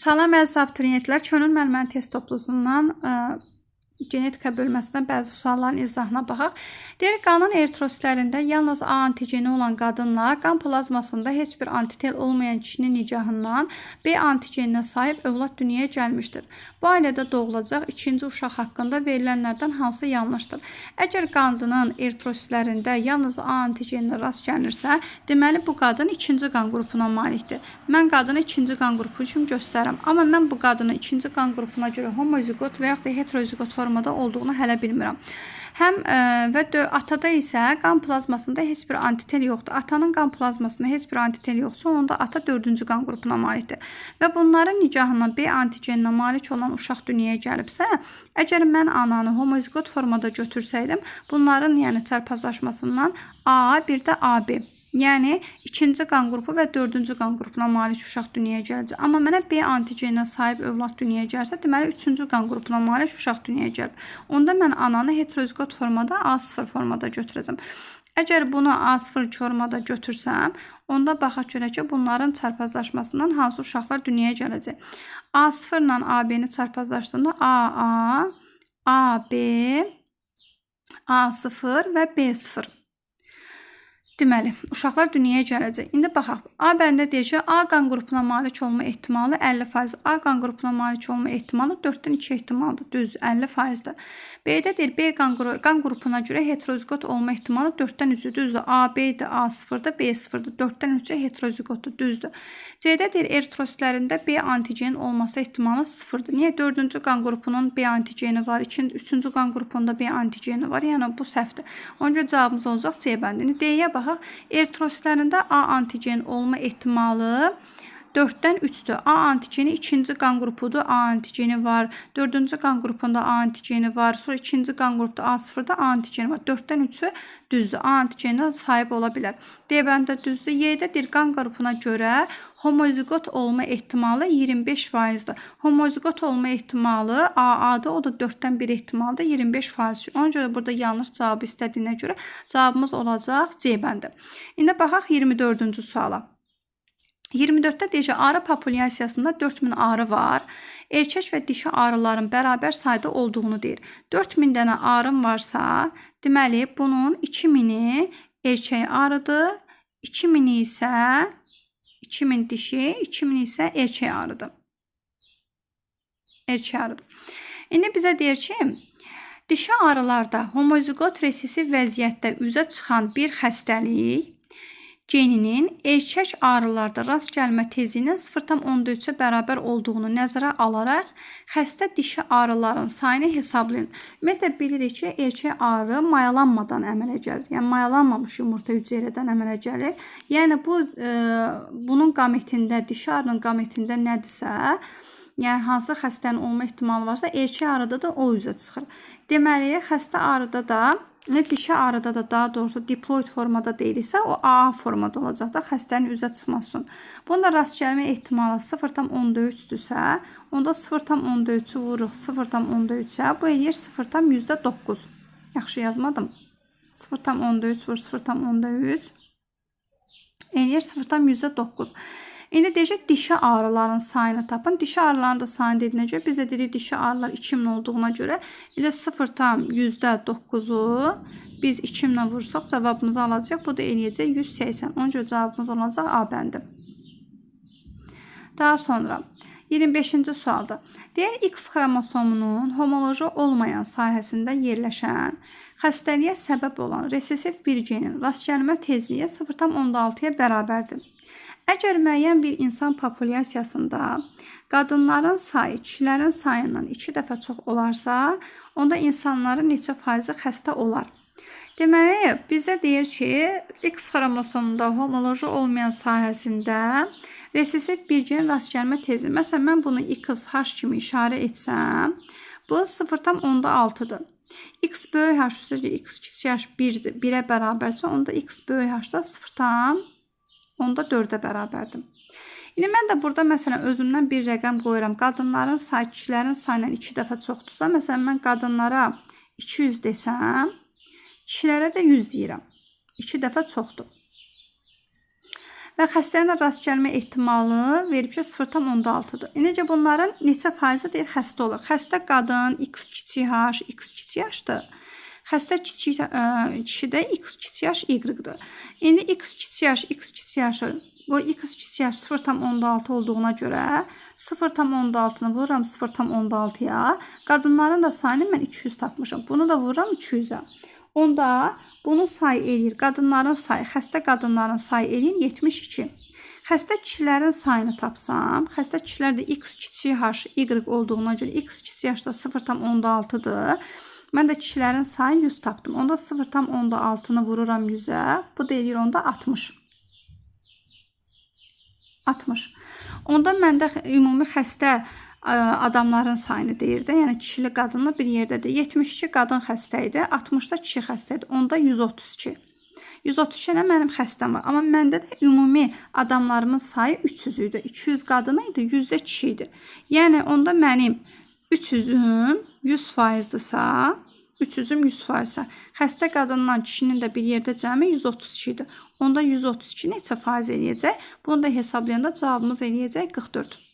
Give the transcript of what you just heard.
Salam əziz abituriyentlər, könül müəllimənin test toplusundan genetika bölməsindən bəzi sualların izahına baxaq. Deyir, qanın eritrositlərində yalnız A antigeni olan qadınla qan plazmasında heç bir antitel olmayan kişinin nicahından B antigeninə sahib övlad dünyaya gəlmişdir. Bu ailədə doğulacaq ikinci uşaq haqqında verilənlərdən hansı yanlışdır? Əgər qanın eritrositlərində yalnız A antigeninə rast gəlirsə, deməli bu qadın ikinci qan qrupuna malikdir. Mən qadını ikinci qan qrupu üçün göstərəm. Amma mən bu qadını ikinci qan qrupuna görə homozigot və yaxud da heterozigot formada olduğunu hələ bilmirəm. Atada isə qan plazmasında heç bir antitel yoxdur. Atanın qan plazmasında heç bir antitel yoxsa, onda ata 4-cü qan qrupuna malikdir. Və bunların nicahından B antigeninə malik olan uşaq dünyaya gəlibsə, əgər mən ananı homozigot formada götürsəydim, bunların çarpazlaşmasından A, bir də AB. Yəni, ikinci qan qrupu və 4-cü qan qrupuna malik uşaq dünyaya gələcək. Amma mənə B antigeninə sahib övlad dünyaya gəlsə, deməli, 3-cü qan qrupuna malik uşaq dünyaya gəlib. Onda mən ananı heterozigot formada A0 formada götürəcəm. Əgər bunu A0 formada götürsəm, onda baxaq görək ki, bunların çarpazlaşmasından hansı uşaqlar dünyaya gələcək. A0 ilə AB-ni çarpazlaşdığında AA, AB, A0 və B0. Deməli, uşaqlar dünyaya gələcək. İndi baxaq. A bəndə deyir ki, A qan qrupuna malik olma ehtimalı 50%. A qan qrupuna malik olma ehtimalı 4-dən 2 ehtimaldır. Düz, 50%-dir. B-də deyir, B qan qrupuna görə heterozigot olma ehtimalı 4-dən 3-dür. Düzdür. AB-dir, A0-dır, B0-dır. 4-dən 3-ə heterozigotdur. Düzdür. C-də deyir, eritrositlərində B antigenin olması ehtimalı 0-dır. Niyə? 4-cü qan qrupunun B antigeni var, 3-cü qan qrupunda B antigeni var. Yəni, bu səhvdir. Ona görə cavabımız olacaq C bəndi. İndi D-yə baxaq. Eritrositlərində A antigen olma ehtimalı 4-dən 3-dür. A antigeni ikinci qan qrupudur. A antigeni var. 4-cü qan qrupunda A antigeni var. Sonra ikinci qan qrupda A0-da A antigeni var. 4-dən 3-ü düzdür. A antigeninə sahib ola bilər. D bəndə düzdür. Y-də deyir, qan qrupuna görə homozigot olma ehtimalı 25%-dir. Homozigot olma ehtimalı AA-da, o da 4-dən 1 ehtimalı da 25%. Ona görə burada yanlış cavabı istədiyinə görə cavabımız olacaq C bəndi. İndi baxaq 24-cü suala. 24-də deyir ki, arı populyasiyasında 4000 arı var. Erkək və dişi arıların bərabər sayda olduğunu deyir. 4000 dənə arım varsa, deməli, bunun 2000-i erkək arıdır, 2000-i isə 2000 dişi, 2000 isə erkək arıdır. Erkək arıdır. İndi bizə deyir ki, dişi arılarda homozigot resesiv vəziyyətdə üzə çıxan bir xəstəlik geninin erkək arılarda rast gəlmə tezliyinin 0,14-ə bərabər olduğunu nəzərə alaraq xəstə dişi arıların sayını hesablayın. Ümumiyyətlə bilirik ki, erkək arı mayalanmadan əmələ gəlir. Yəni mayalanmamış yumurta hüceyrədən əmələ gəlir. Yəni bunun qametində, dişi arının qametində nədirsə, yəni hansı xəstənin olma ehtimalı varsa, erkək arıda da o üzə çıxır. Deməli, xəstə arıda da dişi arıda da daha doğrusu diploid formada deyilsə, o AA formada olacaq da xəstənin üzə çıxmasın. Bunda rast gəlmə ehtimalı 0,13-dürsə, onda 0,13-ü vururuq 0,13-ə, bu eləyir 0,9. Yaxşı yazmadım. 0,13 vur 0,13 eləyir 0,9. İndi deyəcək, dişi arıların sayını tapın. Dişi arıların da sayını dediyinə görə, biz də deyirik, dişi arılar 2000 olduğuna görə, elə 0,9-u biz 2000-ə vursaq, cavabımızı alacaq. Bu da eləyəcək 180. Ona görə cavabımız olacaq A bəndi. Daha sonra 25-ci sualda. Deyər, X xromosomunun homoloji olmayan sahəsində yerləşən xəstəliyə səbəb olan resesiv bir genin rast gəlmə tezliyi 0,16-ya bərabərdir. Əgər müəyyən bir insan populyasiyasında qadınların sayı kişilərin sayından 2 dəfə çox olarsa, onda insanların neçə faizi xəstə olar? Deməli, bizə deyir ki, X xromosomunda homoloji olmayan sahəsində resesiv bir gen rast gəlmə tezliyi. Məsələn, mən bunu XH kimi işarə etsəm, bu 0,6-dır. X böyük H, X kiçik H 1-ə bərabərsə, onda X böyük H-da 0,4-ə bərabərdir. İndi mən də burada məsələn özümdən bir rəqəm qoyuram. Qadınların sayı kişilərin sayından 2 dəfə çoxdursa, məsələn mən qadınlara 200 desəm, kişilərə də 100 deyirəm. 2 dəfə çoxdur. və xəstənin rast gəlmə ehtimalı verib ki 0,6-dır. Necə bunların neçə faizi deyir xəstə olur? Xəstə qadın x kiçik h, x kiçik h-dır. Xəstə kişi də x kiçik h, y-dır. İndi x kiçik h, x kiçik h, bu x kiçik h 0,6 olduğuna görə 0,6-nı vururam 0,6-ya. Qadınların da sayını mən 200 tapmışam. Bunu da vururam 200-ə. Onda bunun sayı eləyir. Qadınların sayı, xəstə qadınların sayı eləyir 72. Xəstə kişilərin sayını tapsam, xəstə kişilər də x kiçik h, y olduğuna görə x kiçik h da 0,6-dır. Mən də kişilərin sayı 100 tapdım. Onda 0,6-nı vururam 100-ə. Bu da eləyir onda 60. 60. Onda məndə ümumi xəstə adamların sayını deyir də, yəni kişili qadınlı bir yerdədir. 72 qadın xəstə idi, 60-da kişi xəstə idi. Onda 132. 132 nə mənim xəstəm var. Amma məndə də ümumi adamlarımın sayı 300 idi. 200 qadın idi, 100 də kişi idi. Yəni onda mənim 300-üm 100%-dırsa, 300-üm 100%-sa, xəstə qadınla kişinin də bir yerdə cəmi 132 idi. Onda 132 neçə faiz eləyəcək? Bunu da hesablayanda cavabımız eləyəcək 44.